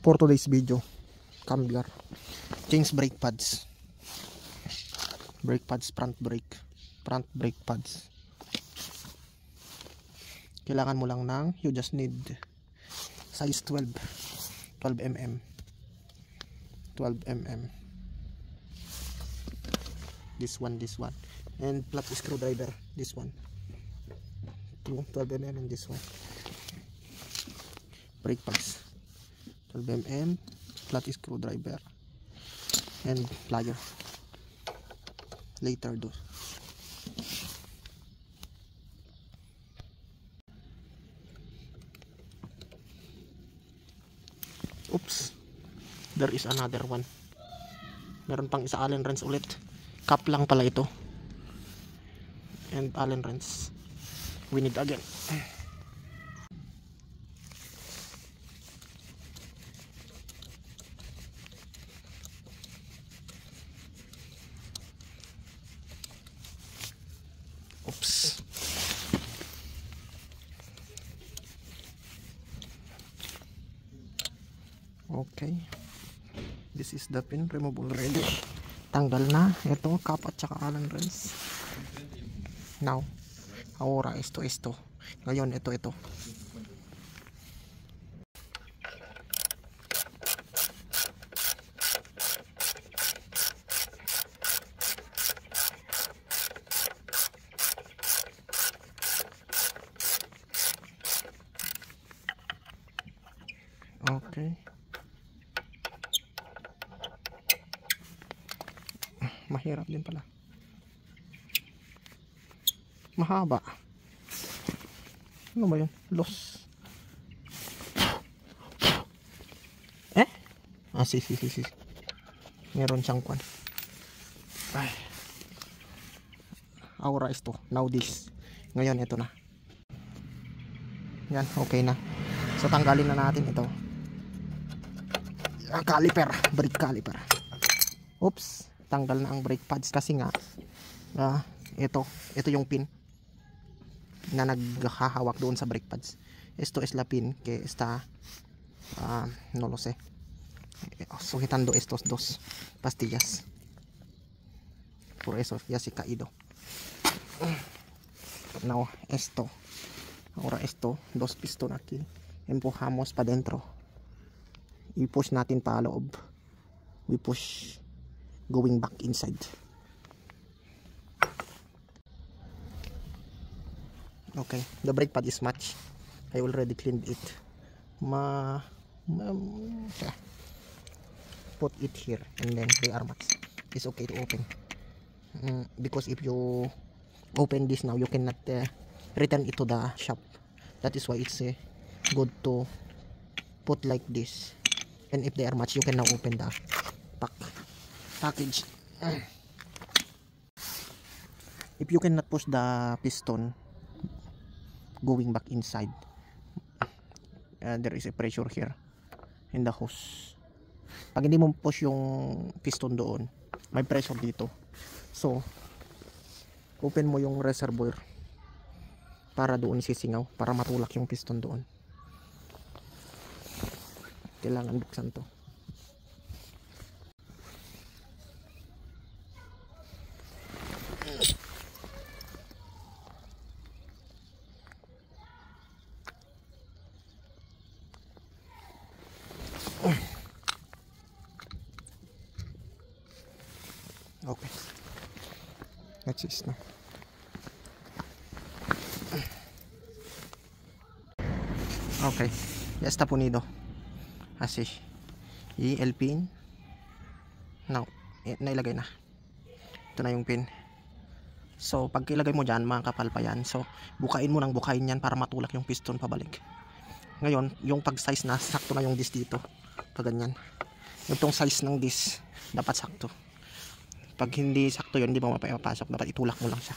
for today's video. Cambiar. Change brake pads. Brake pads, front brake pads. Kailangan mo lang ng, you just need size 12 mm. This one, and flat screwdriver, this one, 12 mm, and this one. Brake pads, 12 mm, flat screwdriver, and plier. Later do. Oops, there is another one. Meron pang isa Allen wrench ulit. Cap lang pala ito. And Allen wrench. We need again. Oops. Okay. This is the pin, removable ready. Tanggal na ito, cap at saka Allen wrench. Now, ahora esto. Ngayon ito. Okay. Mahirap din pala. Mahaba. Ano ba yun? Loss. Si. Meron siyang kwan. Ay. Ahora esto. Now this. Ngayon ito na. Yan, okay na. So tanggalin na natin ito. Caliper, brake caliper. Oops, tanggal na ang brake pads kasi nga ito yung pin na naghahawak doon sa brake pads. Esto es la pin que está no lo sé, sujetando estos dos pastillas. Por eso ya se caído. Now esto, ahora esto, dos piston aquí, empujamos para dentro. I-push natin pa loob. We push going back inside. Okay, the brake pad is matched. I already cleaned it. Put it here and then they are matched. It's okay to open. Because if you open this now, you cannot return it to the shop. That is why it's good to put like this. And if they are matched, you can now open the package. If you cannot push the piston going back inside, there is a pressure here in the hose. Pag hindi mo push yung piston doon, may pressure dito. So open mo yung reservoir para doon sisingaw, para matulak yung piston doon. Kailangan buksan to. Okay. That's it now. Okay. Ya está punido. Así. Y el pin. Now, nailagay na. Ito na yung pin. So, pag ilagay mo dyan, makakapal pa yan. So, bukain mo ng bukain yan para matulak yung piston pabalik. Ngayon, yung pag-size na, sakto na yung disc dito. Pag ganyan. Yung tong size ng disc, dapat sakto. Pag hindi sakto yun, hindi mo mapapasok. Dapat itulak mo lang siya.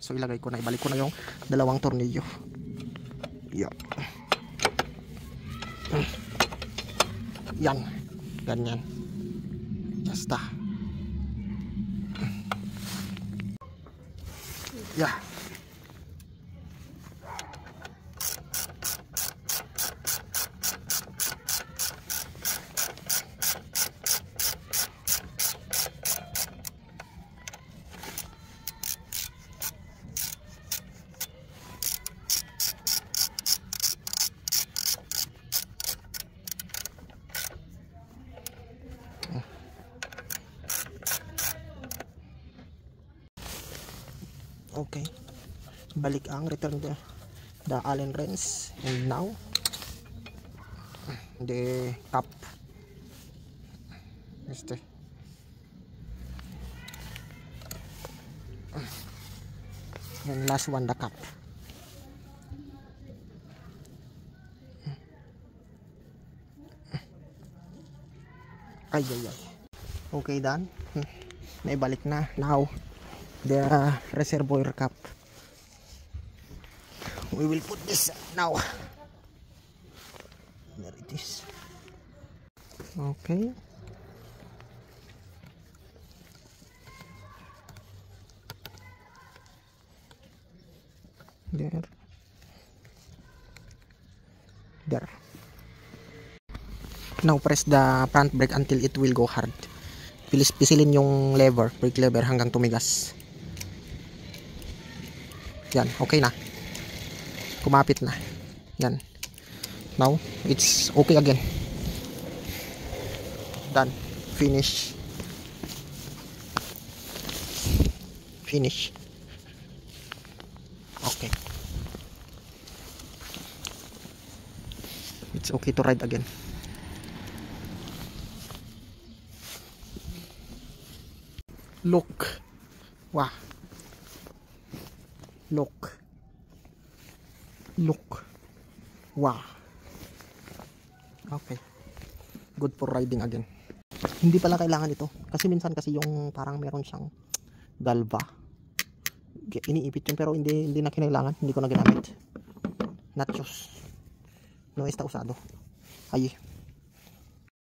So, ilagay ko na. Ibalik ko na yung dalawang tornilyo. Yan. Yan. Ganyan. Basta. Yeah. Okay. Balik ang return the Allen wrench, and now the cap. And last one, the cap. Ay. Okay, done. Naibalik na. Now the reservoir cap. We will put this now. There it is. Okay. There. Now press the front brake until it will go hard. Pisilin yung brake lever hanggang tumigas. Yan, okay na. Kumapit na. Yan. Now, it's okay again. Done. Finish. Okay. It's okay to ride again. Look. Wow. Look. Wow. Okay. Good for riding again. Hindi pala kailangan ito. Kasi minsan kasi yung parang meron siyang galva. Iniipit yun pero hindi na kinailangan. Hindi ko na ginamit. Nachos. No está usado. Allí.